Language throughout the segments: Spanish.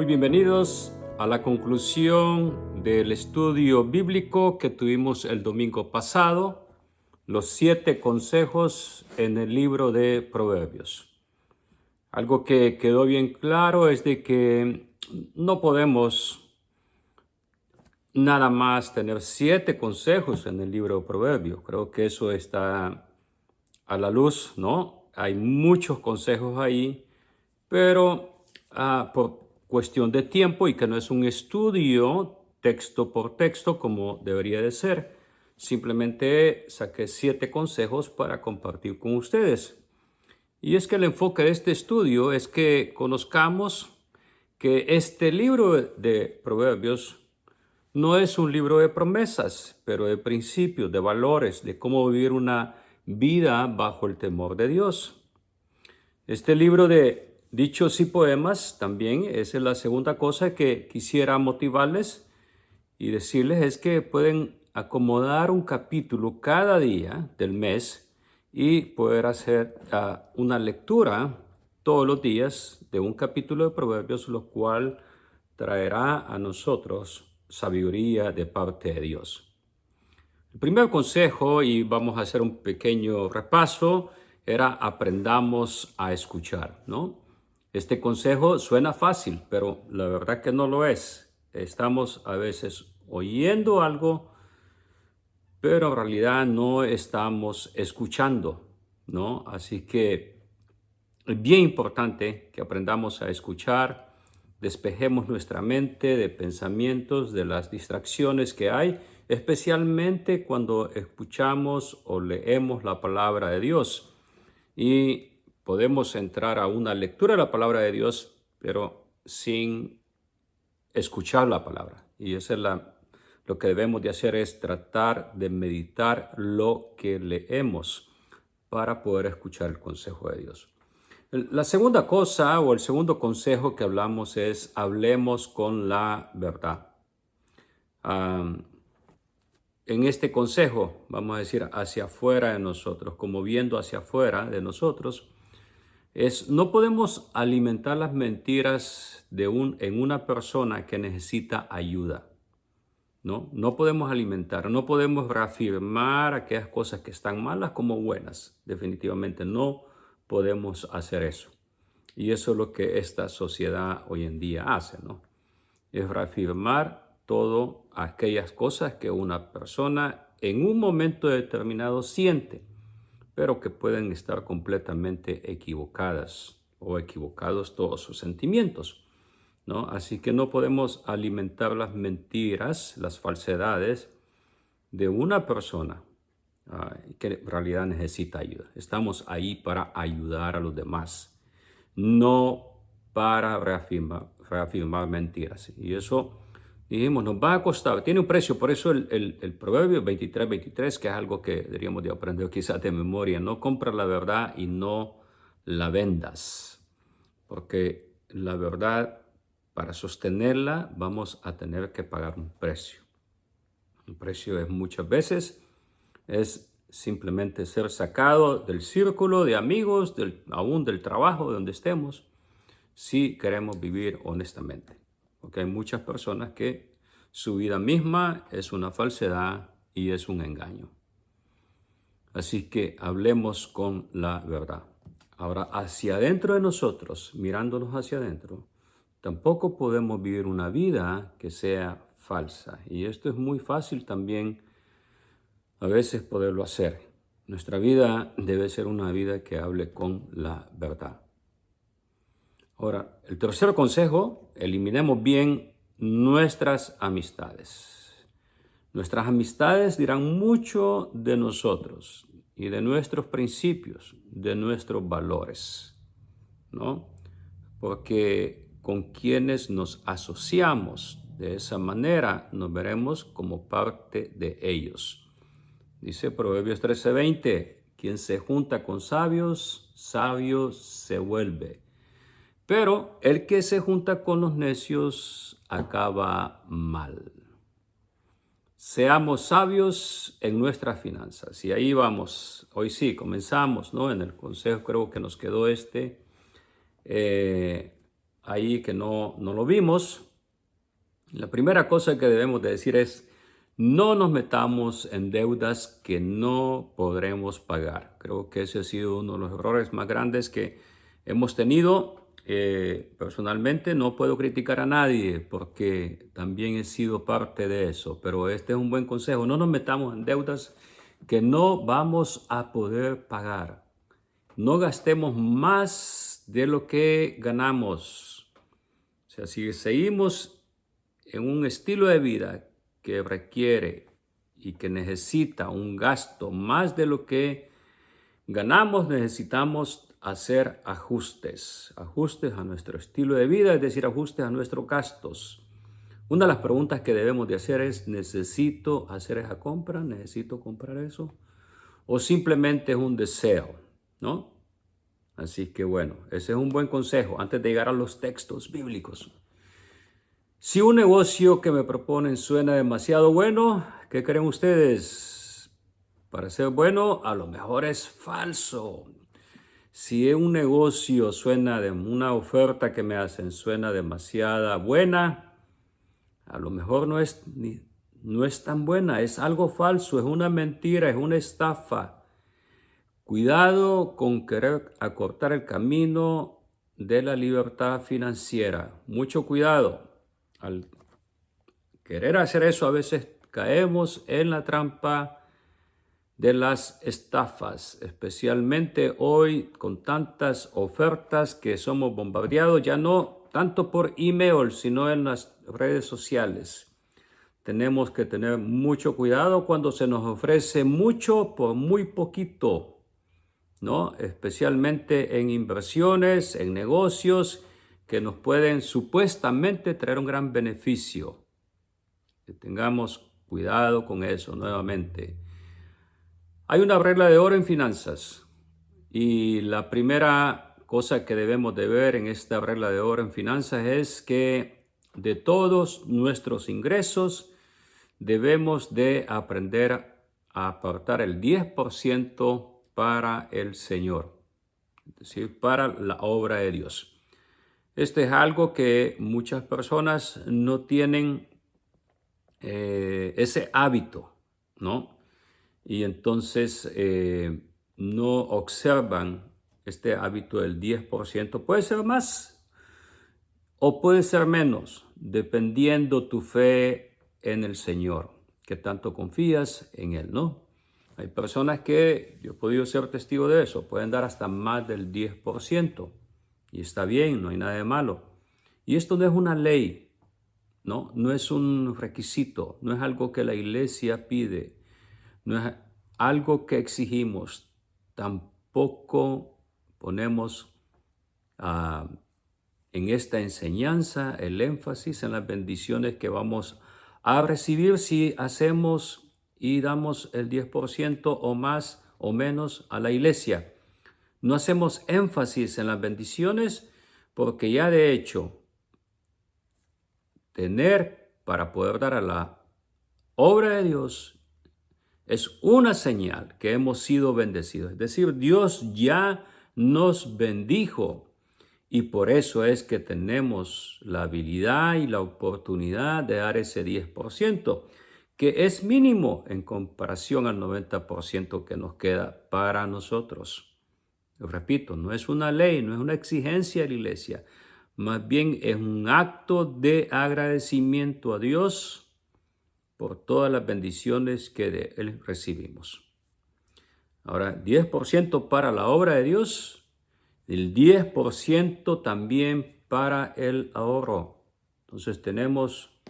Muy bienvenidos a la conclusión del estudio bíblico que tuvimos el domingo pasado, los 7 consejos en el libro de Proverbios. Algo que quedó bien claro es de que no podemos nada más tener 7 consejos en el libro de Proverbios. Creo que eso está a la luz, ¿no? Hay muchos consejos ahí, pero por cuestión de tiempo y que no es un estudio texto por texto como debería de ser, simplemente saqué 7 consejos para compartir con ustedes. Y es que el enfoque de este estudio es que conozcamos que este libro de Proverbios no es un libro de promesas, pero de principios, de valores, de cómo vivir una vida bajo el temor de Dios. Este libro de dichos y poemas también es la segunda cosa que quisiera motivarles y decirles es que pueden acomodar un capítulo cada día del mes y poder hacer una lectura todos los días de un capítulo de Proverbios, lo cual traerá a nosotros sabiduría de parte de Dios. El primer consejo, y vamos a hacer un pequeño repaso, era aprendamos a escuchar, ¿no? Este consejo suena fácil, pero la verdad que no lo es. Estamos a veces oyendo algo, pero en realidad no estamos escuchando, ¿no? Así que es bien importante que aprendamos a escuchar, despejemos nuestra mente de pensamientos, de las distracciones que hay, especialmente cuando escuchamos o leemos la palabra de Dios. Y podemos entrar a una lectura de la palabra de Dios, pero sin escuchar la palabra. Y eso es lo que debemos de hacer, es tratar de meditar lo que leemos para poder escuchar el consejo de Dios. La segunda cosa o el segundo consejo que hablamos es hablemos con la verdad. En este consejo, vamos a decir, hacia afuera de nosotros, como viendo hacia afuera de nosotros, no podemos alimentar las mentiras en una persona que necesita ayuda. No podemos alimentar, no podemos reafirmar aquellas cosas que están malas como buenas. Definitivamente no podemos hacer eso. Y eso es lo que esta sociedad hoy en día hace, ¿no? Es reafirmar todo aquellas cosas que una persona en un momento determinado siente, pero que pueden estar completamente equivocadas o equivocados todos sus sentimientos, ¿no? Así que no podemos alimentar las mentiras, las falsedades de una persona que en realidad necesita ayuda. Estamos ahí para ayudar a los demás, no para reafirmar mentiras. Y eso, dijimos, nos va a costar, tiene un precio. Por eso el proverbio 23:23, que es algo que deberíamos de aprender quizás de memoria: no compres la verdad y no la vendas, porque la verdad, para sostenerla, vamos a tener que pagar un precio. El precio es muchas veces es simplemente ser sacado del círculo de amigos, aún del trabajo, de donde estemos, si queremos vivir honestamente. Porque hay muchas personas que su vida misma es una falsedad y es un engaño. Así que hablemos con la verdad. Ahora, hacia adentro de nosotros, mirándonos hacia adentro, tampoco podemos vivir una vida que sea falsa. Y esto es muy fácil también a veces poderlo hacer. Nuestra vida debe ser una vida que hable con la verdad. Ahora, el tercer consejo: eliminemos bien nuestras amistades. Nuestras amistades dirán mucho de nosotros y de nuestros principios, de nuestros valores, ¿no? Porque con quienes nos asociamos de esa manera nos veremos como parte de ellos. Dice Proverbios 13:20, quien se junta con sabios, sabio se vuelve. Pero el que se junta con los necios acaba mal. Seamos sabios en nuestras finanzas. Y ahí vamos. Hoy sí, comenzamos, ¿no? En el consejo creo que nos quedó ahí que no lo vimos. La primera cosa que debemos de decir es, no nos metamos en deudas que no podremos pagar. Creo que ese ha sido uno de los errores más grandes que hemos tenido. Personalmente no puedo criticar a nadie porque también he sido parte de eso, pero este es un buen consejo. No nos metamos en deudas que no vamos a poder pagar. No gastemos más de lo que ganamos. O sea, si seguimos en un estilo de vida que requiere y que necesita un gasto más de lo que ganamos, necesitamos hacer ajustes a nuestro estilo de vida, es decir, ajustes a nuestros gastos. Una de las preguntas que debemos de hacer es, ¿necesito hacer esa compra? ¿Necesito comprar eso? ¿O simplemente es un deseo? ¿No? Así que bueno, ese es un buen consejo antes de llegar a los textos bíblicos. Si un negocio que me proponen suena demasiado bueno, ¿qué creen ustedes? Para ser bueno, a lo mejor es falso. Si un negocio suena de una oferta que me hacen suena demasiado buena, a lo mejor no es tan buena, es algo falso, es una mentira, es una estafa. Cuidado con querer acortar el camino de la libertad financiera. Mucho cuidado. Al querer hacer eso, a veces caemos en la trampa de las estafas, especialmente hoy con tantas ofertas que somos bombardeados, ya no tanto por email, sino en las redes sociales. Tenemos que tener mucho cuidado cuando se nos ofrece mucho por muy poquito, ¿no? Especialmente en inversiones, en negocios que nos pueden supuestamente traer un gran beneficio. Que tengamos cuidado con eso nuevamente. Hay una regla de oro en finanzas y la primera cosa que debemos de ver en esta regla de oro en finanzas es que de todos nuestros ingresos debemos de aprender a apartar el 10% para el Señor, es decir, para la obra de Dios. Este es algo que muchas personas no tienen ese hábito, ¿no? Y entonces no observan este hábito del 10%. Puede ser más o puede ser menos, dependiendo tu fe en el Señor, que tanto confías en Él, ¿no? Hay personas que, yo he podido ser testigo de eso, pueden dar hasta más del 10%. Y está bien, no hay nada de malo. Y esto no es una ley, ¿no? No es un requisito, no es algo que la iglesia pide, no es algo que exigimos. Tampoco ponemos en esta enseñanza el énfasis en las bendiciones que vamos a recibir si hacemos y damos el 10% o más o menos a la iglesia. No hacemos énfasis en las bendiciones porque ya de hecho tener para poder dar a la obra de Dios es una señal que hemos sido bendecidos. Es decir, Dios ya nos bendijo y por eso es que tenemos la habilidad y la oportunidad de dar ese 10%, que es mínimo en comparación al 90% que nos queda para nosotros. Repito, no es una ley, no es una exigencia de la iglesia. Más bien es un acto de agradecimiento a Dios por todas las bendiciones que de Él recibimos. Ahora, 10% para la obra de Dios, el 10% también para el ahorro. Entonces tenemos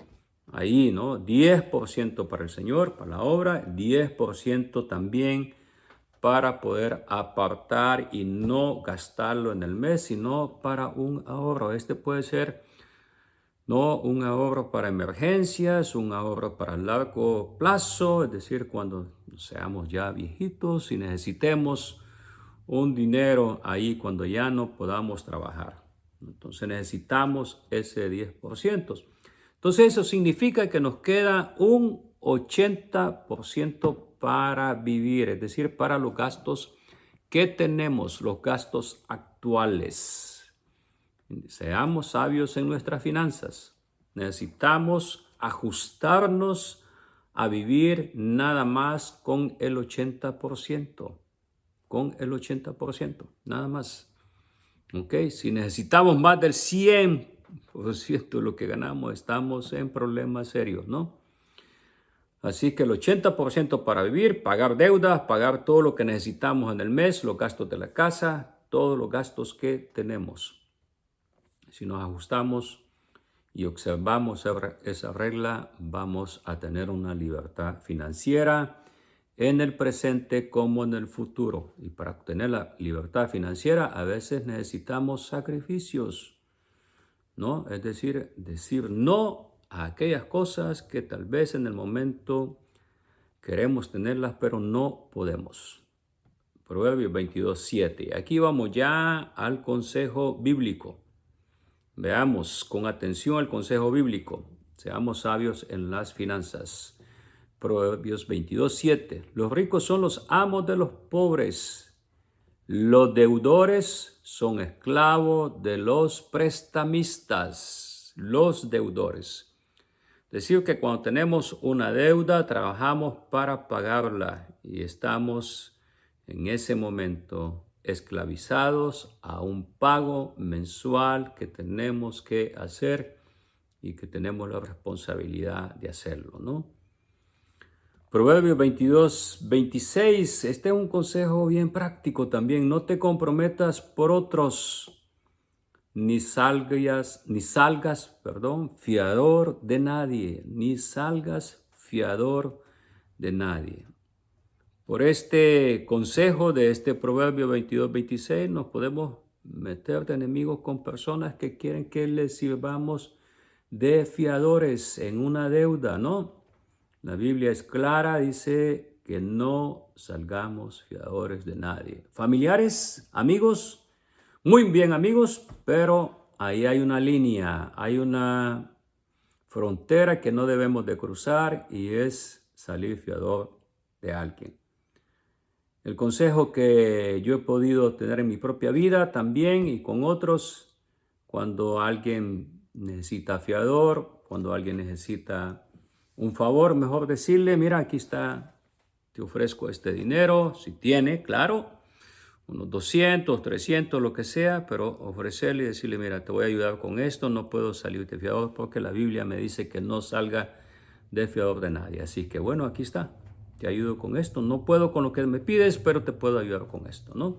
ahí, ¿no? 10% para el Señor, para la obra, 10% también para poder apartar y no gastarlo en el mes, sino para un ahorro. Este puede ser no un ahorro para emergencias, un ahorro para largo plazo, es decir, cuando seamos ya viejitos y necesitemos un dinero ahí cuando ya no podamos trabajar. Entonces necesitamos ese 10%. Entonces eso significa que nos queda un 80% para vivir, es decir, para los gastos que tenemos, los gastos actuales. Seamos sabios en nuestras finanzas. Necesitamos ajustarnos a vivir nada más con el 80%. Con el 80%, nada más. ¿Ok? Si necesitamos más del 100% de lo que ganamos, estamos en problemas serios, ¿no? Así que el 80% para vivir, pagar deudas, pagar todo lo que necesitamos en el mes, los gastos de la casa, todos los gastos que tenemos. Si nos ajustamos y observamos esa regla, vamos a tener una libertad financiera en el presente como en el futuro. Y para obtener la libertad financiera a veces necesitamos sacrificios, ¿no? Es decir no a aquellas cosas que tal vez en el momento queremos tenerlas, pero no podemos. Proverbios 22:7. Aquí vamos ya al consejo bíblico. Veamos con atención el consejo bíblico. Seamos sabios en las finanzas. Proverbios 22:7. Los ricos son los amos de los pobres. Los deudores son esclavos de los prestamistas. Los deudores. Decir que cuando tenemos una deuda, trabajamos para pagarla y estamos en ese momento esclavizados a un pago mensual que tenemos que hacer y que tenemos la responsabilidad de hacerlo, ¿no? Proverbios 22:26, este es un consejo bien práctico también. No te comprometas por otros, ni salgas, fiador de nadie, ni salgas fiador de nadie. Por este consejo de este Proverbio 22:26 nos podemos meter de enemigos con personas que quieren que les sirvamos de fiadores en una deuda, ¿no? La Biblia es clara, dice que no salgamos fiadores de nadie. Familiares, amigos, muy bien amigos, pero ahí hay una línea, hay una frontera que no debemos de cruzar y es salir fiador de alguien. El consejo que yo he podido tener en mi propia vida también y con otros, cuando alguien necesita fiador, cuando alguien necesita un favor, mejor decirle, mira, aquí está, te ofrezco este dinero, si tiene, claro, unos 200, 300, lo que sea, pero ofrecerle y decirle, mira, te voy a ayudar con esto, no puedo salir de fiador porque la Biblia me dice que no salga de fiador de nadie. Así que bueno, aquí está, te ayudo con esto, no puedo con lo que me pides, pero te puedo ayudar con esto, ¿no?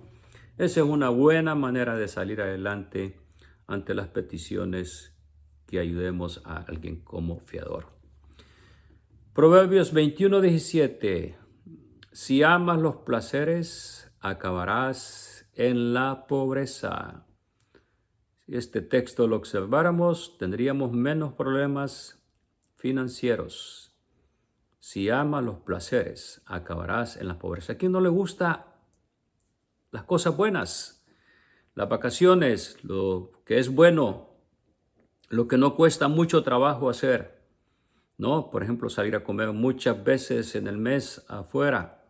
Esa es una buena manera de salir adelante ante las peticiones que ayudemos a alguien como fiador. Proverbios 21:17. Si amas los placeres, acabarás en la pobreza. Si este texto lo observáramos, tendríamos menos problemas financieros. Si amas los placeres, acabarás en la pobreza. ¿A quién no le gusta las cosas buenas? Las vacaciones, lo que es bueno, lo que no cuesta mucho trabajo hacer, ¿no? Por ejemplo, salir a comer muchas veces en el mes afuera.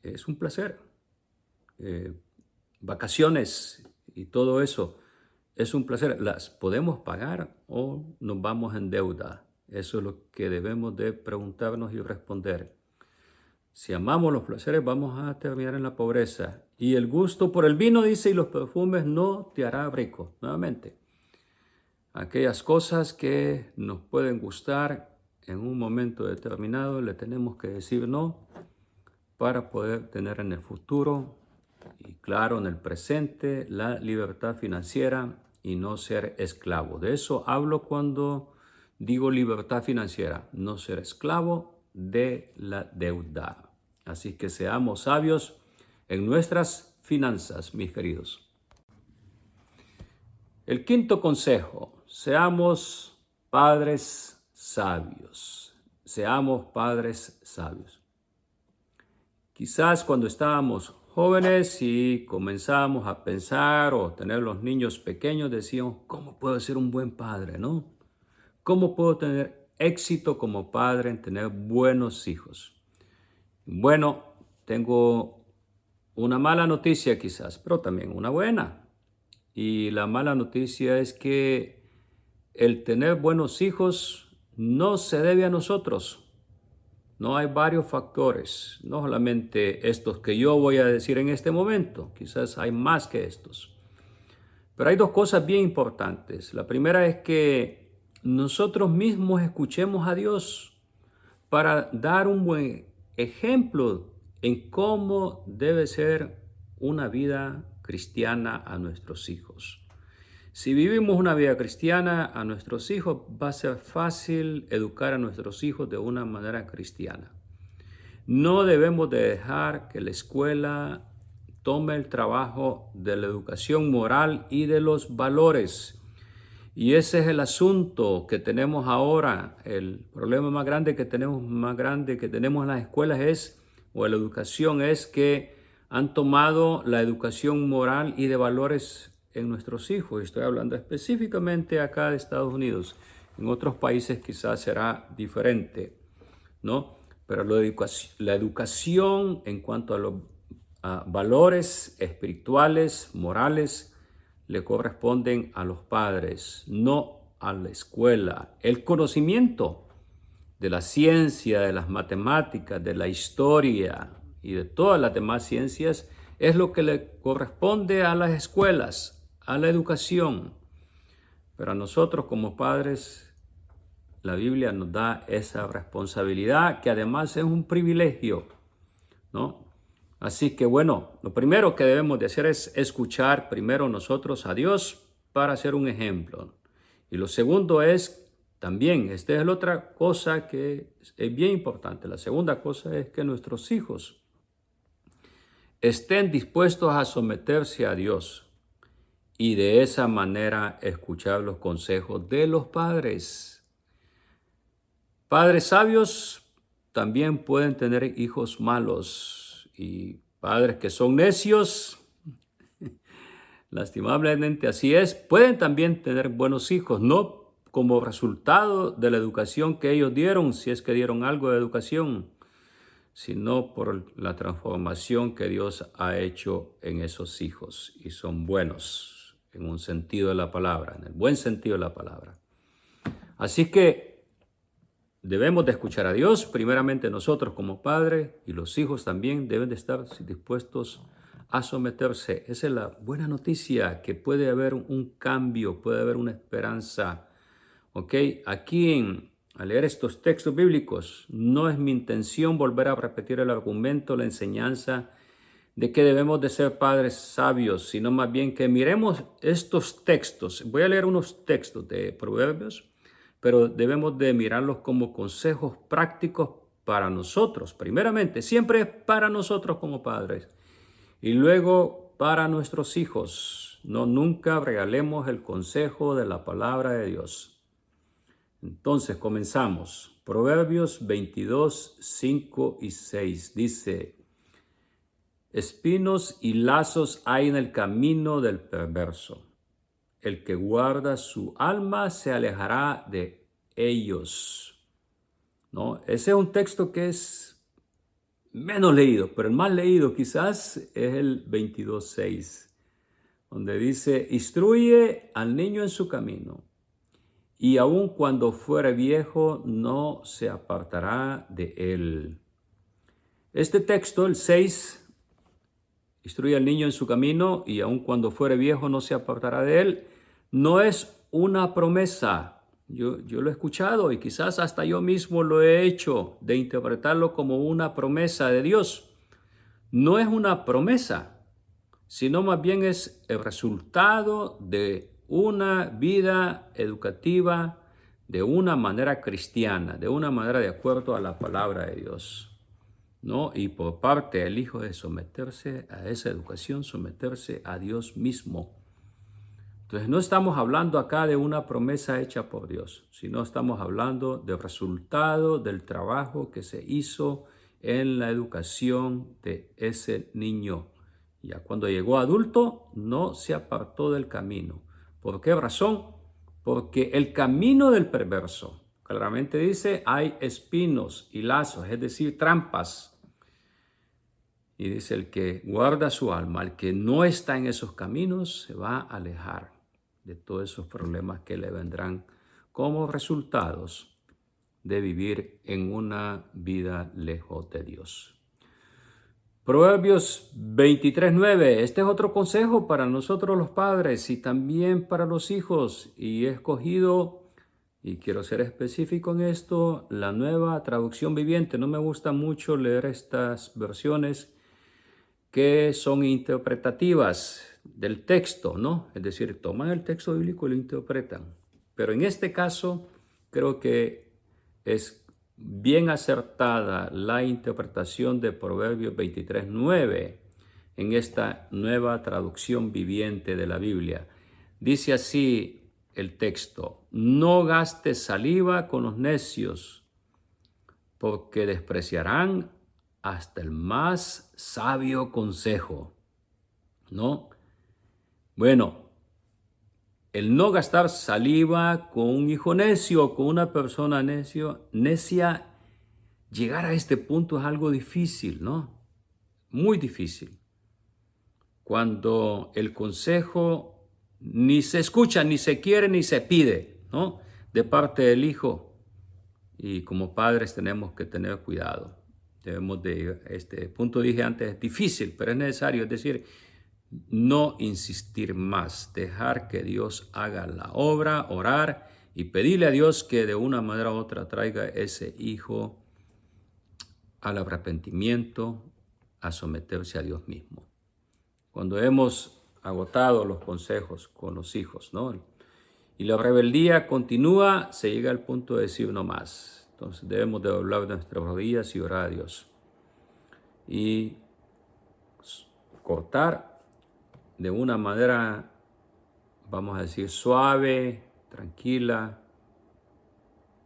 Es un placer. Vacaciones y todo eso es un placer. Las podemos pagar o nos vamos en deuda. Eso es lo que debemos de preguntarnos y responder. Si amamos los placeres, vamos a terminar en la pobreza. Y el gusto por el vino, dice, y los perfumes no te hará rico. Nuevamente, aquellas cosas que nos pueden gustar en un momento determinado, le tenemos que decir no para poder tener en el futuro y claro, en el presente, la libertad financiera y no ser esclavo. De eso hablo cuando digo libertad financiera, no ser esclavo de la deuda. Así que seamos sabios en nuestras finanzas, mis queridos. El quinto consejo, seamos padres sabios. Seamos padres sabios. Quizás cuando estábamos jóvenes y comenzamos a pensar o tener los niños pequeños, decíamos, ¿cómo puedo ser un buen padre, no? ¿Cómo puedo tener éxito como padre en tener buenos hijos? Bueno, tengo una mala noticia quizás, pero también una buena. y la mala noticia es que el tener buenos hijos no se debe a nosotros. No, hay varios factores, no solamente estos que yo voy a decir en este momento, quizás hay más que estos. Pero hay dos cosas bien importantes. La primera es que nosotros mismos escuchemos a Dios para dar un buen ejemplo en cómo debe ser una vida cristiana a nuestros hijos. Si vivimos una vida cristiana a nuestros hijos, va a ser fácil educar a nuestros hijos de una manera cristiana. No debemos de dejar que la escuela tome el trabajo de la educación moral y de los valores. Y ese es el asunto que tenemos ahora. El problema más grande que tenemos en las escuelas o la educación es que han tomado la educación moral y de valores en nuestros hijos. Estoy hablando específicamente acá de Estados Unidos. En otros países quizás será diferente, ¿no? Pero la educación en cuanto a los valores espirituales, morales, le corresponden a los padres, no a la escuela. El conocimiento de la ciencia, de las matemáticas, de la historia y de todas las demás ciencias es lo que le corresponde a las escuelas, a la educación. Pero a nosotros como padres, la Biblia nos da esa responsabilidad que además es un privilegio, ¿no? Así que bueno, lo primero que debemos de hacer es escuchar primero nosotros a Dios para hacer un ejemplo. Y lo segundo es también, esta es la otra cosa que es bien importante. La segunda cosa es que nuestros hijos estén dispuestos a someterse a Dios y de esa manera escuchar los consejos de los padres. Padres sabios también pueden tener hijos malos. Y padres que son necios, lastimablemente así es, pueden también tener buenos hijos, no como resultado de la educación que ellos dieron, si es que dieron algo de educación, sino por la transformación que Dios ha hecho en esos hijos. Y son buenos en un sentido de la palabra, en el buen sentido de la palabra. Así que debemos de escuchar a Dios, primeramente nosotros como padres, y los hijos también deben de estar dispuestos a someterse. Esa es la buena noticia, que puede haber un cambio, puede haber una esperanza. ¿Ok? Aquí al leer estos textos bíblicos, no es mi intención volver a repetir el argumento, la enseñanza de que debemos de ser padres sabios, sino más bien que miremos estos textos. Voy a leer unos textos de Proverbios, pero debemos de mirarlos como consejos prácticos para nosotros. Primeramente, siempre para nosotros como padres y luego para nuestros hijos. No, nunca regalemos el consejo de la palabra de Dios. Entonces, comenzamos. Proverbios 22, 5 y 6 dice: espinos y lazos hay en el camino del perverso. El que guarda su alma se alejará de ellos. ¿No? Ese es un texto que es menos leído, pero el más leído quizás es el 22:6, donde dice: instruye al niño en su camino, y aun cuando fuere viejo no se apartará de él. Este texto, el 6, instruye al niño en su camino, y aun cuando fuere viejo no se apartará de él, no es una promesa. Yo lo he escuchado y quizás hasta yo mismo lo he hecho, de interpretarlo como una promesa de Dios. No es una promesa, sino más bien es el resultado de una vida educativa de una manera cristiana, de una manera de acuerdo a la palabra de Dios, ¿no? Y por parte del hijo de someterse a esa educación, someterse a Dios mismo. Entonces no estamos hablando acá de una promesa hecha por Dios, sino estamos hablando del resultado del trabajo que se hizo en la educación de ese niño. Ya cuando llegó adulto no se apartó del camino. ¿Por qué razón? Porque el camino del perverso, claramente dice, hay espinos y lazos, es decir, trampas. Y dice, el que guarda su alma, el que no está en esos caminos, se va a alejar de todos esos problemas que le vendrán como resultados de vivir en una vida lejos de Dios. Proverbios 23:9. Este es otro consejo para nosotros los padres y también para los hijos. Y he escogido, y quiero ser específico en esto, la Nueva Traducción Viviente. No me gusta mucho leer estas versiones que son interpretativas del texto, ¿no? Es decir, toman el texto bíblico y lo interpretan. Pero en este caso, creo que es bien acertada la interpretación de Proverbios 23:9 en esta Nueva Traducción Viviente de la Biblia. Dice así el texto: no gastes saliva con los necios, porque despreciarán hasta el más sabio consejo, ¿no? Bueno, el no gastar saliva con un hijo necio, con una persona necia, llegar a este punto es algo difícil, ¿no? Muy difícil. Cuando el consejo ni se escucha, ni se quiere, ni se pide, ¿no? De parte del hijo. Y como padres tenemos que tener cuidado. Debemos de, este punto dije antes, es difícil, pero es necesario. Es decir, no insistir más, dejar que Dios haga la obra, orar y pedirle a Dios que de una manera u otra traiga ese hijo al arrepentimiento, a someterse a Dios mismo. Cuando hemos agotado los consejos con los hijos, ¿no? Y la rebeldía continúa, se llega al punto de decir no más. Entonces debemos de doblar nuestras rodillas y orar a Dios. Y cortar de una manera, vamos a decir, suave, tranquila,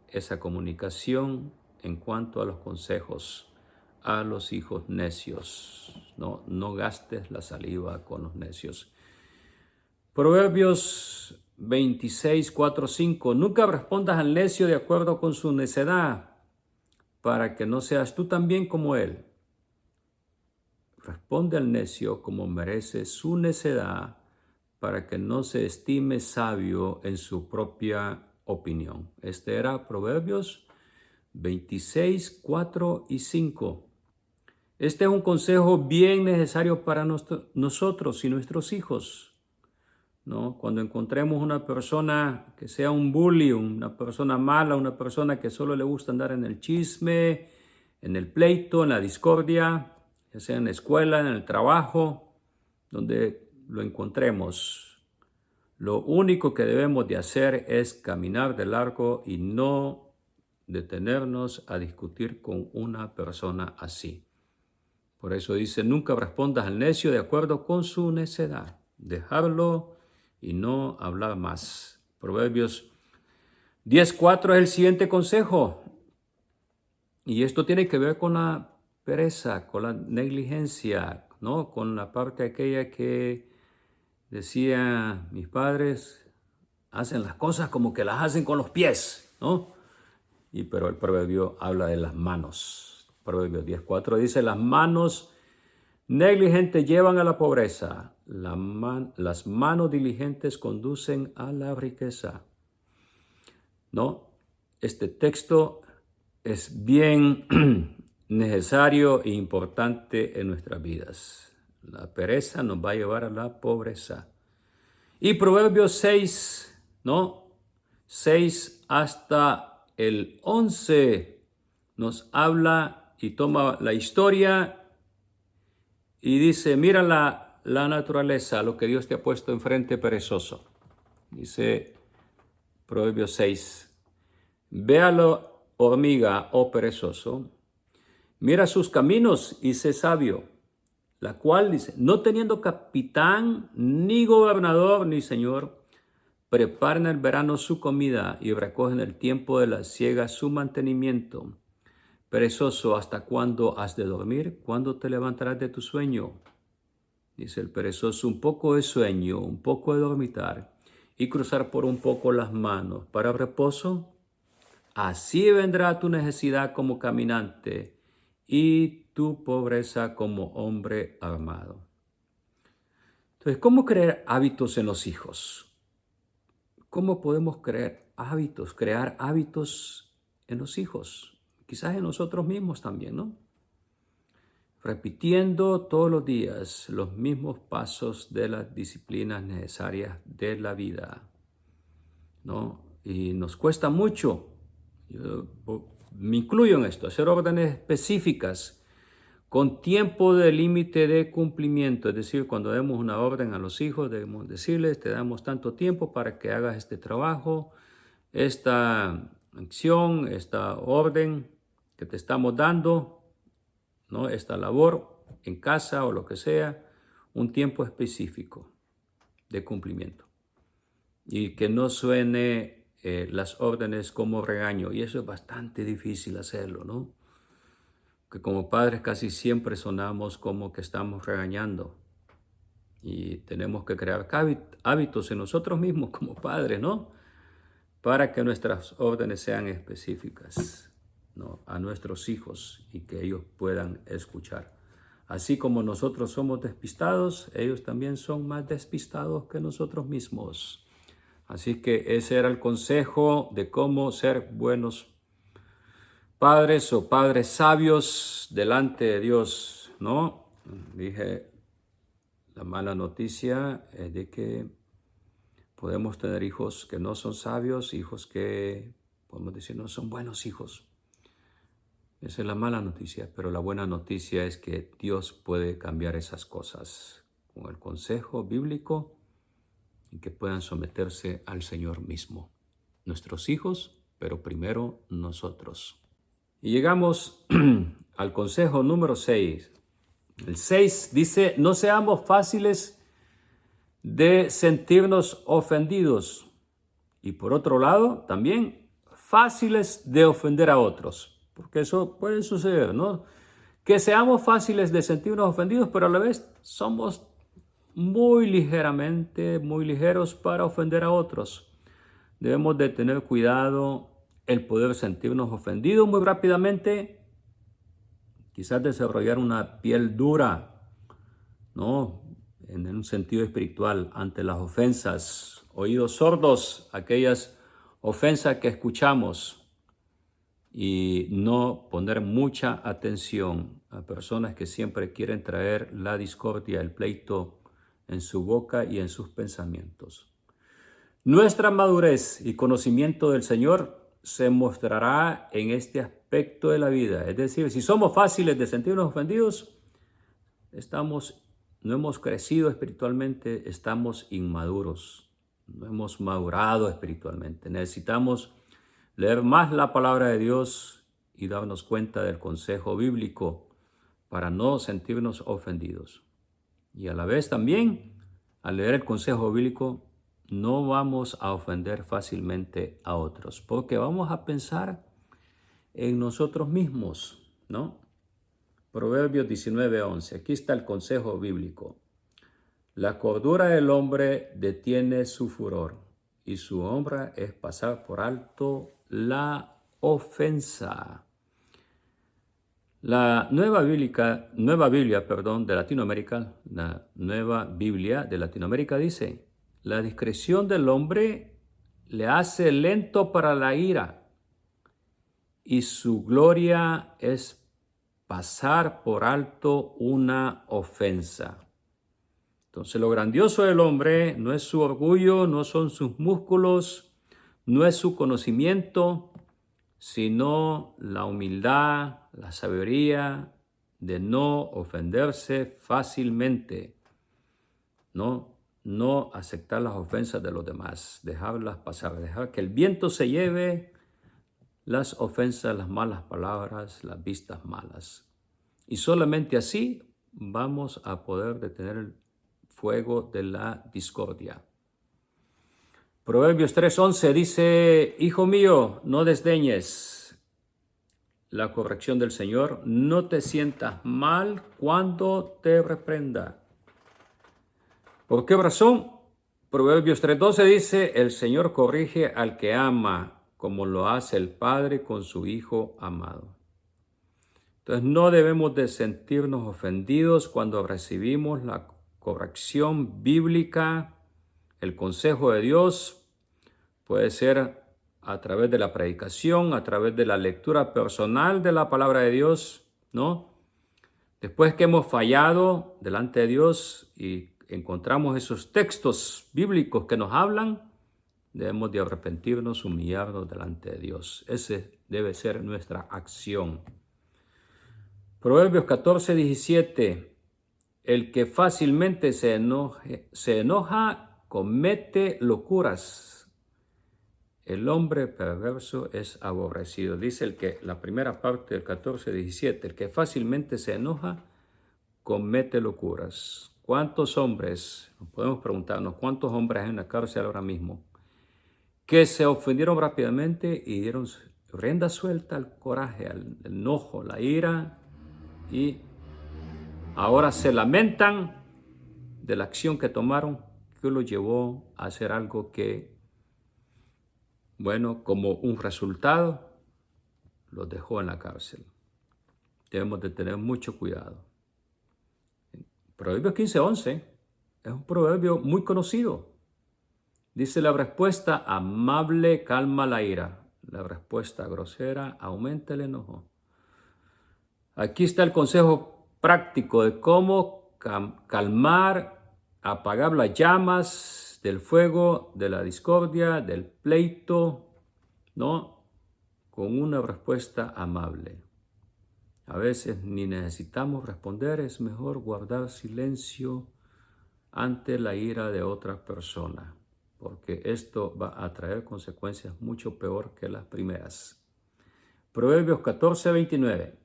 esa comunicación en cuanto a los consejos a los hijos necios. No gastes la saliva con los necios. Proverbios 26, 4, 5. Nunca respondas al necio de acuerdo con su necedad, para que no seas tú también como él. Responde al necio como merece su necedad, para que no se estime sabio en su propia opinión. Este era Proverbios 26, 4 y 5. Este es un consejo bien necesario para nosotros y nuestros hijos, ¿no? Cuando encontremos una persona que sea un bully, una persona mala, una persona que solo le gusta andar en el chisme, en el pleito, en la discordia, ya sea en la escuela, en el trabajo, donde lo encontremos, lo único que debemos de hacer es caminar de largo y no detenernos a discutir con una persona así. Por eso dice, nunca respondas al necio de acuerdo con su necedad. Dejarlo y no hablar más. Proverbios 10:4 es el siguiente consejo. Y esto tiene que ver con la pereza, con la negligencia, ¿no? Con la parte aquella que decía mis padres, hacen las cosas como que las hacen con los pies, ¿no? Pero el proverbio habla de las manos. Proverbios 10:4 dice, las manos negligentes llevan a la pobreza, las manos diligentes conducen a la riqueza. ¿No? Este texto es bien necesario e importante en nuestras vidas. La pereza nos va a llevar a la pobreza. Y Proverbios 6, ¿no? 6 hasta el 11 nos habla y toma la historia y dice, mira la naturaleza, lo que Dios te ha puesto enfrente, perezoso. Dice Proverbios 6, véalo, hormiga, oh perezoso, mira sus caminos y sé sabio, la cual dice, no teniendo capitán, ni gobernador, ni señor, prepara en el verano su comida y recoge en el tiempo de la siega su mantenimiento. Perezoso, ¿hasta cuándo has de dormir? ¿Cuándo te levantarás de tu sueño? Dice el perezoso, un poco de sueño, un poco de dormitar y cruzar por un poco las manos para reposo. Así vendrá tu necesidad como caminante y tu pobreza como hombre armado. Entonces, ¿cómo crear hábitos en los hijos? ¿Cómo podemos crear hábitos en los hijos? Quizás en nosotros mismos también, ¿no? Repitiendo todos los días los mismos pasos de las disciplinas necesarias de la vida, ¿no? Y nos cuesta mucho, yo me incluyo en esto, hacer órdenes específicas con tiempo de límite de cumplimiento. Es decir, cuando demos una orden a los hijos, debemos decirles, te damos tanto tiempo para que hagas este trabajo, esta acción, esta orden que te estamos dando, ¿no? Esta labor en casa o lo que sea, un tiempo específico de cumplimiento. Y que no suene las órdenes como regaño. Y eso es bastante difícil hacerlo, ¿no? Que como padres casi siempre sonamos como que estamos regañando. Y tenemos que crear hábitos en nosotros mismos como padres, ¿no? Para que nuestras órdenes sean específicas, ¿no? A nuestros hijos y que ellos puedan escuchar. Así como nosotros somos despistados, ellos también son más despistados que nosotros mismos. Así que ese era el consejo de cómo ser buenos padres o padres sabios delante de Dios, ¿no? Dije, la mala noticia es de que podemos tener hijos que no son sabios, hijos que podemos decir no son buenos hijos. Esa es la mala noticia, pero la buena noticia es que Dios puede cambiar esas cosas con el consejo bíblico y que puedan someterse al Señor mismo. Nuestros hijos, pero primero nosotros. Y llegamos al consejo número 6. El 6 dice, no seamos fáciles de sentirnos ofendidos. Y por otro lado, también fáciles de ofender a otros. Porque eso puede suceder, ¿no? Que seamos fáciles de sentirnos ofendidos, pero a la vez somos muy ligeros para ofender a otros. Debemos de tener cuidado el poder sentirnos ofendidos muy rápidamente, quizás desarrollar una piel dura, ¿no? En un sentido espiritual ante las ofensas, oídos sordos, aquellas ofensas que escuchamos y no poner mucha atención a personas que siempre quieren traer la discordia, el pleito en su boca y en sus pensamientos. Nuestra madurez y conocimiento del Señor se mostrará en este aspecto de la vida. Es decir, si somos fáciles de sentirnos ofendidos, no hemos crecido espiritualmente, estamos inmaduros, no hemos madurado espiritualmente. Necesitamos leer más la palabra de Dios y darnos cuenta del consejo bíblico para no sentirnos ofendidos. Y a la vez también, al leer el consejo bíblico, no vamos a ofender fácilmente a otros, porque vamos a pensar en nosotros mismos, ¿no? Proverbios 19:11. Aquí está el consejo bíblico. La cordura del hombre detiene su furor y su honra es pasar por alto la ofensa. La nueva Biblia de Latinoamérica, la nueva Biblia de Latinoamérica dice, la discreción del hombre le hace lento para la ira y su gloria es pasar por alto una ofensa. Entonces lo grandioso del hombre no es su orgullo, no son sus músculos, no es su conocimiento, sino la humildad, la sabiduría de no ofenderse fácilmente, no aceptar las ofensas de los demás, dejarlas pasar, dejar que el viento se lleve las ofensas, las malas palabras, las vistas malas. Y solamente así vamos a poder detener el fuego de la discordia. Proverbios 3:11 dice, hijo mío, no desdeñes la corrección del Señor, no te sientas mal cuando te reprenda. ¿Por qué razón? Proverbios 3:12 dice, el Señor corrige al que ama, como lo hace el padre con su hijo amado. Entonces no debemos de sentirnos ofendidos cuando recibimos la corrección bíblica, el consejo de Dios. Puede ser a través de la predicación, a través de la lectura personal de la palabra de Dios, ¿no? Después que hemos fallado delante de Dios y encontramos esos textos bíblicos que nos hablan, debemos de arrepentirnos, humillarnos delante de Dios. Ese debe ser nuestra acción. Proverbios 14:17. El que fácilmente se enoja comete locuras. El hombre perverso es aborrecido. Dice la primera parte del 14:17. El que fácilmente se enoja comete locuras. ¿Cuántos hombres, podemos preguntarnos, cuántos hombres hay en la cárcel ahora mismo que se ofendieron rápidamente y dieron rienda suelta al coraje, al enojo, la ira, y ahora se lamentan de la acción que tomaron que los llevó a hacer algo que, bueno, como un resultado, los dejó en la cárcel? Debemos de tener mucho cuidado. Proverbios 15:11 es un proverbio muy conocido. Dice: la respuesta amable calma la ira, la respuesta grosera aumenta el enojo. Aquí está el consejo práctico de cómo calmar, apagar las llamas del fuego, de la discordia, del pleito, ¿no? Con una respuesta amable. A veces ni necesitamos responder, es mejor guardar silencio ante la ira de otra persona, porque esto va a traer consecuencias mucho peor que las primeras. Proverbios 14:29.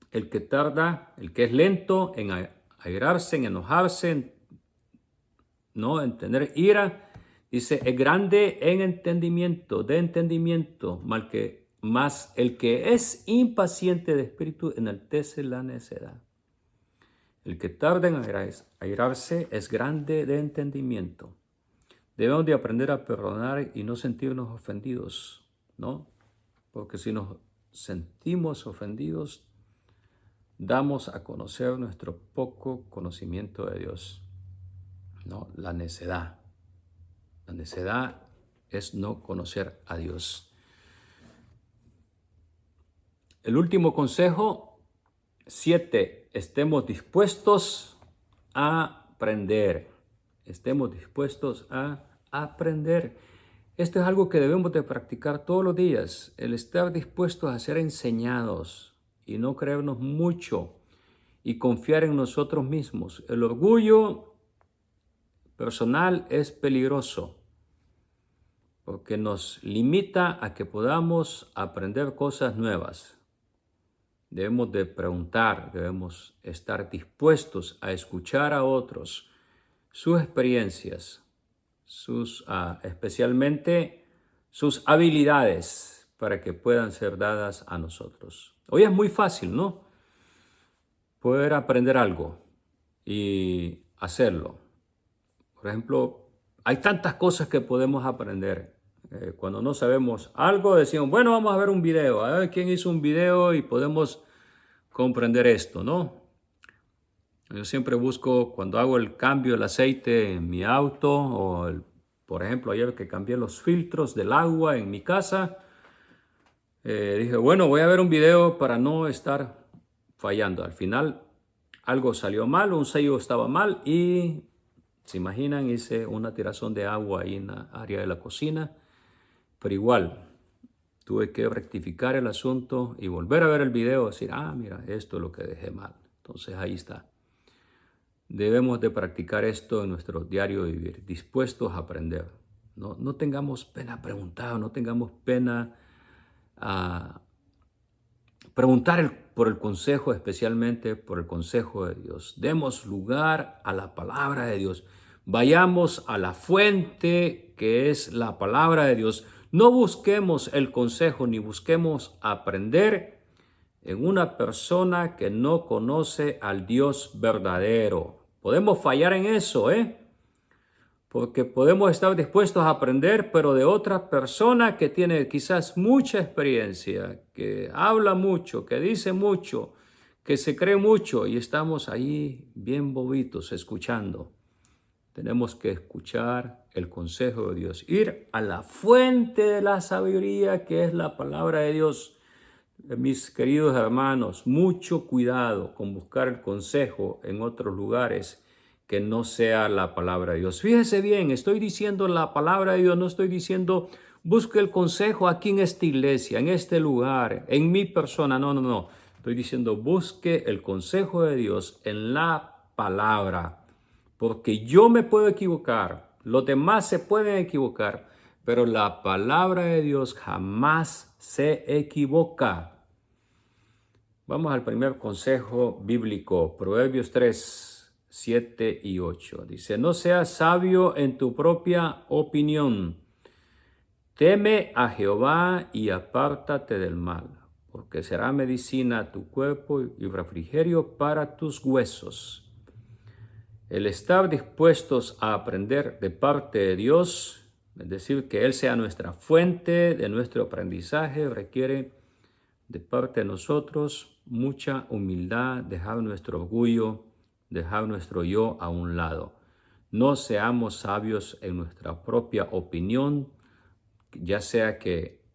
El que es lento en airarse, en enojarse, en tener ira, dice, es grande en entendimiento, de entendimiento, más el que es impaciente de espíritu enaltece la necedad. El que tarda en airarse es grande de entendimiento. Debemos de aprender a perdonar y no sentirnos ofendidos, ¿no? Porque si nos sentimos ofendidos, damos a conocer nuestro poco conocimiento de Dios, ¿no? La necedad. La necedad es no conocer a Dios. El último consejo, 7. Estemos dispuestos a aprender. Estemos dispuestos a aprender. Esto es algo que debemos de practicar todos los días. El estar dispuestos a ser enseñados y no creernos mucho y confiar en nosotros mismos. El orgullo personal es peligroso porque nos limita a que podamos aprender cosas nuevas. Debemos de preguntar, debemos estar dispuestos a escuchar a otros, sus experiencias, especialmente sus habilidades para que puedan ser dadas a nosotros. Hoy es muy fácil, ¿no? Poder aprender algo y hacerlo. Por ejemplo, hay tantas cosas que podemos aprender. Cuando no sabemos algo, decimos, bueno, vamos a ver un video, a ver quién hizo un video y podemos comprender esto, ¿no? Yo siempre busco, cuando hago el cambio del aceite en mi auto, por ejemplo, ayer que cambié los filtros del agua en mi casa, dije, bueno, voy a ver un video para no estar fallando. Al final, algo salió mal, un sello estaba mal y, se imaginan, hice una tirazón de agua ahí en la área de la cocina, pero igual, tuve que rectificar el asunto y volver a ver el video y decir, mira, esto es lo que dejé mal. Entonces ahí está. Debemos de practicar esto en nuestro diario vivir, dispuestos a aprender. No tengamos pena preguntar, no tengamos pena a preguntar por el consejo, especialmente por el consejo de Dios. Demos lugar a la palabra de Dios. Vayamos a la fuente que es la palabra de Dios. No busquemos el consejo ni busquemos aprender en una persona que no conoce al Dios verdadero. Podemos fallar en eso, porque podemos estar dispuestos a aprender, pero de otra persona que tiene quizás mucha experiencia, que habla mucho, que dice mucho, que se cree mucho y estamos ahí bien bobitos escuchando. Tenemos que escuchar el consejo de Dios, ir a la fuente de la sabiduría que es la palabra de Dios. Mis queridos hermanos, mucho cuidado con buscar el consejo en otros lugares que no sea la palabra de Dios. Fíjese bien, estoy diciendo la palabra de Dios, no estoy diciendo busque el consejo aquí en esta iglesia, en este lugar, en mi persona. No. Estoy diciendo busque el consejo de Dios en la palabra, porque yo me puedo equivocar, los demás se pueden equivocar, pero la palabra de Dios jamás se equivoca. Vamos al primer consejo bíblico, Proverbios 3, 7 y 8. Dice, no seas sabio en tu propia opinión. Teme a Jehová y apártate del mal, porque será medicina a tu cuerpo y refrigerio para tus huesos. El estar dispuestos a aprender de parte de Dios, es decir, que Él sea nuestra fuente de nuestro aprendizaje, requiere de parte de nosotros mucha humildad, dejar nuestro orgullo, dejar nuestro yo a un lado. No seamos sabios en nuestra propia opinión, ya sea que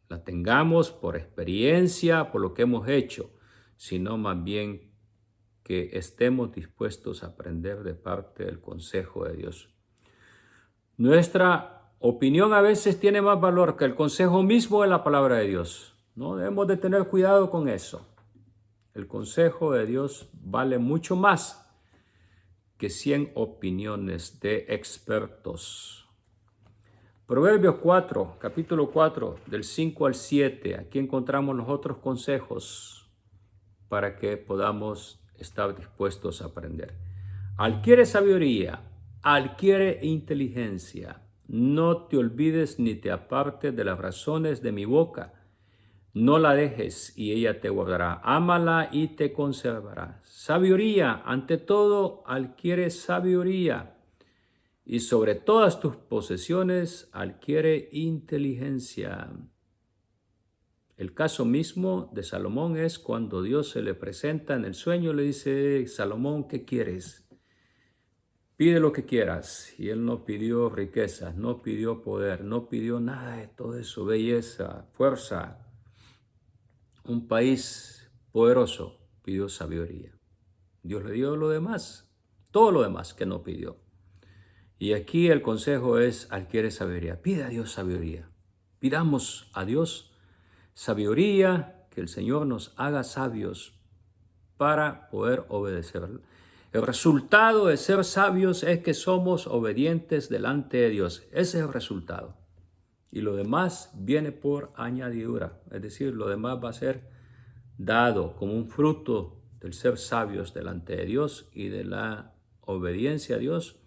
la tengamos por experiencia, por lo que hemos hecho, sino más bien que estemos dispuestos a aprender de parte del consejo de Dios. Nuestra opinión a veces tiene más valor que el consejo mismo de la palabra de Dios. No debemos de tener cuidado con eso. El consejo de Dios vale mucho más que 100 opiniones de expertos. Proverbios 4, capítulo 4, del 5 al 7. Aquí encontramos los otros consejos para que podamos estar dispuestos a aprender. Adquiere sabiduría, adquiere inteligencia. No te olvides ni te apartes de las razones de mi boca. No la dejes y ella te guardará. Ámala y te conservará. Sabiduría, ante todo, adquiere sabiduría. Y sobre todas tus posesiones, adquiere inteligencia. El caso mismo de Salomón es cuando Dios se le presenta en el sueño, le dice, Salomón, ¿qué quieres? Pide lo que quieras. Y él no pidió riquezas, no pidió poder, no pidió nada de todo eso, belleza, fuerza. Un país poderoso, pidió sabiduría. Dios le dio lo demás, todo lo demás que no pidió. Y aquí el consejo es, adquiere sabiduría. Pide a Dios sabiduría. Pidamos a Dios sabiduría, que el Señor nos haga sabios para poder obedecer. El resultado de ser sabios es que somos obedientes delante de Dios. Ese es el resultado. Y lo demás viene por añadidura. Es decir, lo demás va a ser dado como un fruto del ser sabios delante de Dios y de la obediencia a Dios.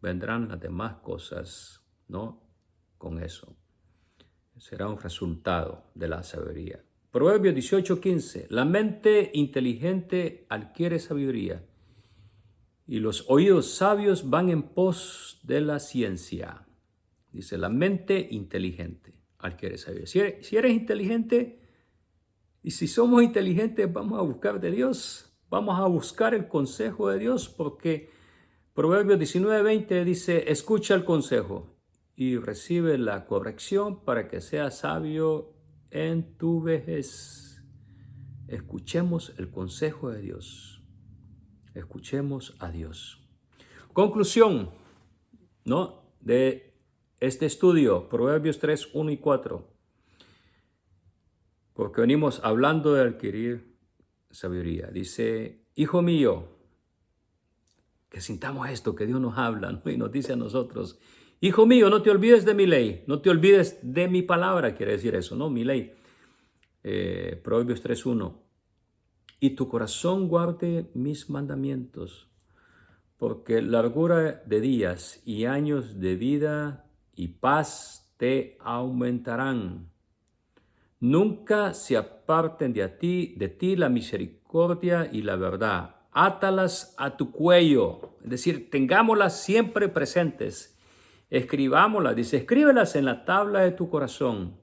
Vendrán las demás cosas, ¿no? Con eso. Será un resultado de la sabiduría. Proverbios 18:15. La mente inteligente adquiere sabiduría y los oídos sabios van en pos de la ciencia. Dice, la mente inteligente adquiere sabiduría. Si eres inteligente y si somos inteligentes, vamos a buscar de Dios. Vamos a buscar el consejo de Dios porque Proverbios 19:20 dice, escucha el consejo y recibe la corrección para que seas sabio en tu vejez. Escuchemos el consejo de Dios. Escuchemos a Dios. Conclusión, ¿no? De este estudio, Proverbios 3, 1 y 4. Porque venimos hablando de adquirir sabiduría. Dice, hijo mío, que sintamos esto, que Dios nos habla, ¿no? Y nos dice a nosotros, hijo mío, no te olvides de mi ley, no te olvides de mi palabra, quiere decir eso, ¿no? Mi ley. Proverbios 3:1. Y tu corazón guarde mis mandamientos, porque largura de días y años de vida y paz te aumentarán. Nunca se aparten de ti la misericordia y la verdad. Átalas a tu cuello, es decir, tengámoslas siempre presentes Escribámoslas, dice, escríbelas en la tabla de tu corazón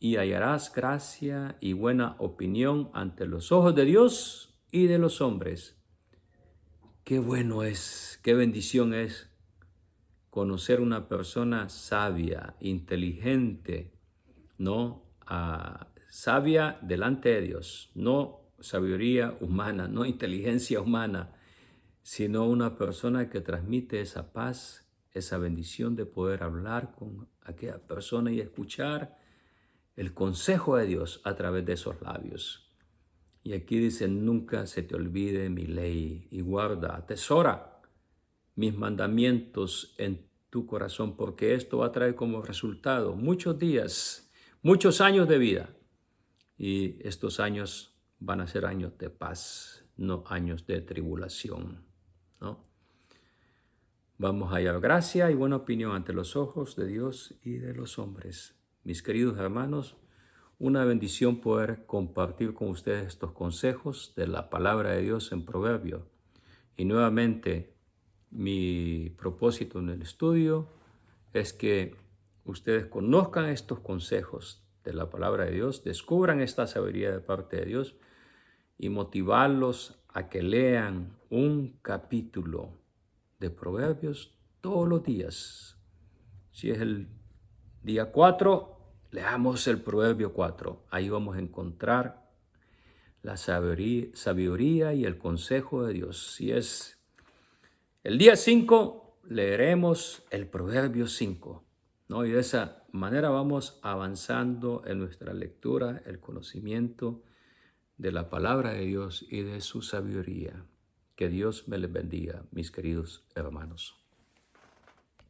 y hallarás gracia y buena opinión ante los ojos de Dios y de los hombres. Qué bueno es, qué bendición es conocer una persona sabia, inteligente, ¿no? Sabia delante de Dios, no sabiduría humana, no inteligencia humana, sino una persona que transmite esa paz, esa bendición de poder hablar con aquella persona y escuchar el consejo de Dios a través de esos labios. Y aquí dice, nunca se te olvide mi ley y guarda, atesora mis mandamientos en tu corazón, porque esto va a traer como resultado muchos días, muchos años de vida. Y estos años van a ser años de paz, no años de tribulación, ¿no? Vamos a hallar gracia y buena opinión ante los ojos de Dios y de los hombres. Mis queridos hermanos, una bendición poder compartir con ustedes estos consejos de la palabra de Dios en Proverbios. Y nuevamente, mi propósito en el estudio es que ustedes conozcan estos consejos de la palabra de Dios, descubran esta sabiduría de parte de Dios y motivarlos a que lean un capítulo de Proverbios todos los días. Si es el día 4, leamos el Proverbio 4. Ahí vamos a encontrar la sabiduría y el consejo de Dios. Si es el día 5, leeremos el Proverbio 5, ¿no? Y de esa manera vamos avanzando en nuestra lectura, el conocimiento de la palabra de Dios y de su sabiduría. Que Dios me les bendiga, mis queridos hermanos.